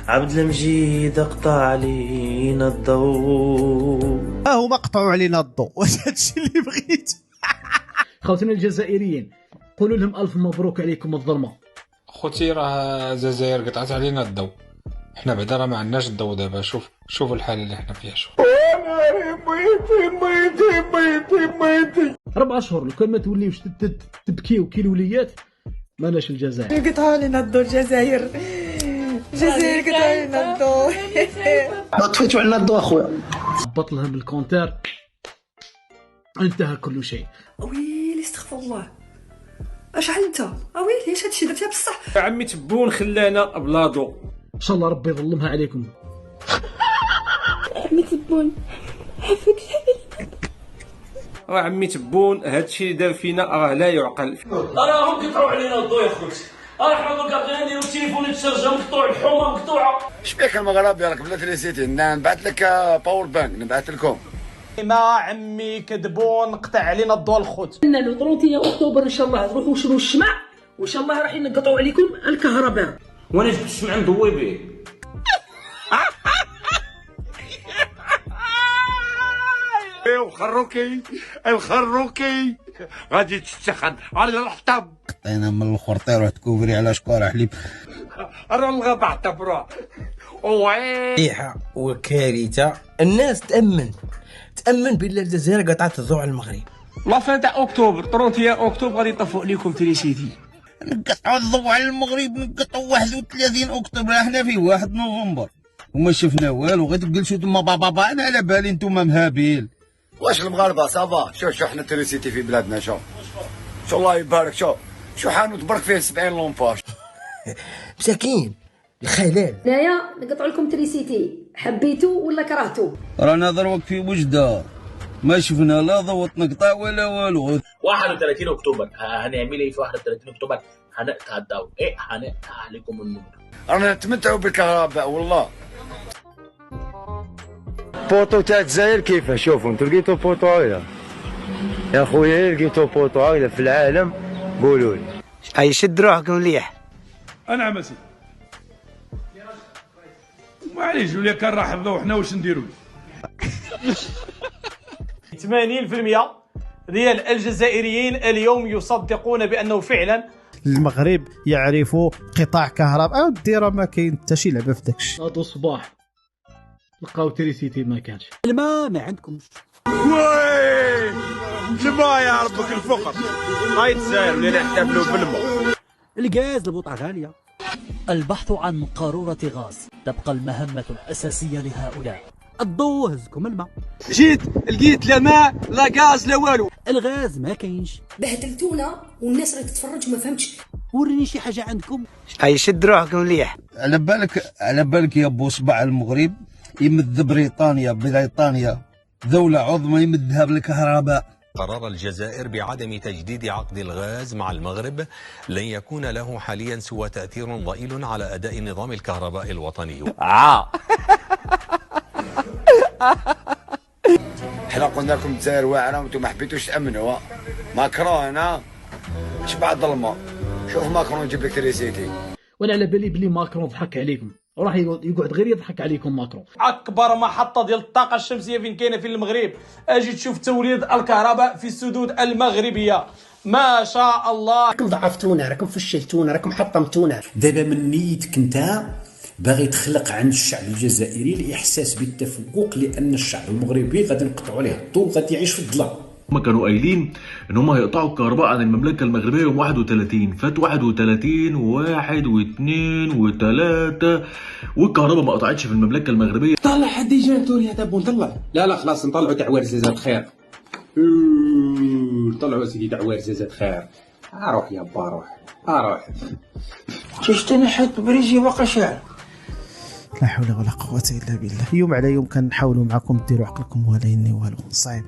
عبد المجيد اقطع علينا الضوء. هو مقطوع علينا الضوء. واش هادشي اللي بغيت؟ خوتنا الجزائريين قولوا لهم الف مبروك عليكم الظلمه. خوتي راه الجزائر قطعت علينا الضوء، حنا بعدا راه ما عندناش الضوء دابا. شوف الحاله اللي حنا فيها. شوف ميتي 4 اشهر لو كان ما توليوش تبكيو كيلوليات مالاش الجزائر. قطعوا علينا الضوء الجزائر قطعوا علينا الضوء. طفيتوا علينا الضوء اخويا. هبط لهم الكونتير انتهى كل شيء. ويلي استغفر الله اشحال انت ويلي اش هادشي درتيها بصح. عمي تبون خلانا بلا ضوء. ان شاء الله ربي يظلمها عليكم. عمي تبون عافاك عمي تبون هادشي اللي دار فينا راه لا يعقل. راهم قطعوا علينا الضوء يا خوتي. حنا ما كنبغيو نديرو التليفون يتشارجا مقطوع، الحومه مقطوعه. شبيك المغربي راك بلا تريسيتي؟ نبعث لك باور بانك نبعث لكم. ما عمي كذبوا نقطع علينا الضوء الخوت. ان لو 31 اكتوبر ان شاء الله تروحوا شنو الشمع وان شاء الله راح ينقطعوا عليكم الكهرباء. وانا جبت الشمع نضوي به. الخروكي غادي تتسخن على الحطب. قطينا من الخرطير وتكوفري على شكاره حليب. راه الغابة حطب راه ريحة وكارثة. الناس تأمن بلي الجزائر قطعت الضوء على المغرب. لا فان تاع اكتوبر 31 اكتوبر غادي يطفوا عليكم تريسيتي. نقطعوا الضوء على المغرب، نقطعوا 31 اكتوبر، احنا في 1 نوفمبر وما شفنا والو. غادي تجلسوا تما بابا. انا على بالي نتوما مهابيل. واش المغاربه صافا؟ شوف حنا تريسيتي في بلادنا. شوف الله يبارك. شو حانوت برك فيه 70 لومباج. مساكين الخلال. هنايا نقطعوا لكم تريسيتي حبيتوا ولا كرهتوا. رانا دروك في وجده ما شفنا لا ضوء نقطع ولا والو. 31 اكتوبر هنعمل ايه في 31 اكتوبر؟ هنقطع الضوء. هنقطع عليكم النور. رانا نتمتعوا بالكهرباء والله. بوطو تاع الجزائر كيفاش؟ شوفوا انتو لقيتو بوطو هايله يا خويا، لقيتو بوطو هايله في العالم قولوا لي. اي شد روحكم مليح. انا عمسي معليش ولا كان راح الضوء حنا واش نديرو؟ 80% ديال الجزائريين اليوم يصدقون بانه فعلا المغرب يعرفوا قطاع كهرباء. الديره ما كاين حتى شي لعبه في داكشي. هادو الصباح لقاو تريسيتي ما كانش. الماء ما عندكمش. الماء يا ربك الفقر. هاي الجزائر اللي نحتفلوا بالماء. الغاز البوطه غاليه. البحث عن قارورة غاز تبقى المهمة الأساسية لهؤلاء. الضوء هزكم الماء. جيت لقيت لا ماء لا غاز لا والو. الغاز ما كاينش. بهدلتونا والناس راهي تتفرج ما فهمتش. وريني شي حاجه عندكم. اي شد روحكم مليح. على بالك يا بو صباع المغرب يمد بريطانيا دولة عظمى يمدها بالكهرباء. قرر الجزائر بعدم تجديد عقد الغاز مع المغرب لن يكون له حاليا سوى تأثير ضئيل على أداء نظام الكهرباء الوطني. حنا قلنا لكم الجزائر واعره وانتم ما حبيتوش تامنوا. ماكرون اش بعد ظلمه. شوف ماكرون يجيب لك تريسيتي. وانا على بالي بلي ماكرون ضحك عليكم وراح يقعد غير يضحك عليكم. ماكرون اكبر محطه ديال الطاقه الشمسيه فين كاينه في المغرب. اجي تشوف توليد الكهرباء في السدود المغربيه. ما شاء الله. راكم ضعفتونا، راكم فشلتونا، راكم حطمتونا. دابا من نيتك انت باغي تخلق عند الشعب الجزائري الاحساس بالتفوق لان الشعب المغربي غادي نقطعوا عليه الضوء غادي يعيش في الظلام. هما كانوا قايلين ان هما هيقطعوا الكهرباء عن المملكه المغربيه يوم 31. فات 31 و1 و2 و3 والكهرباء ما قطعتش في المملكه المغربيه. طلع حد يجي يا دابو نطلع. لا خلاص نطلعوا دعوه جزازات خير. طلعوا سيدي دعوه جزازات خير. روح يا با روح. شفتني حد بريجي وقع شعر. لا حول ولا قوه الا بالله. يوم على يوم كنحاولوا معكم ديروا عقلكم ولا يني والو. صعيب.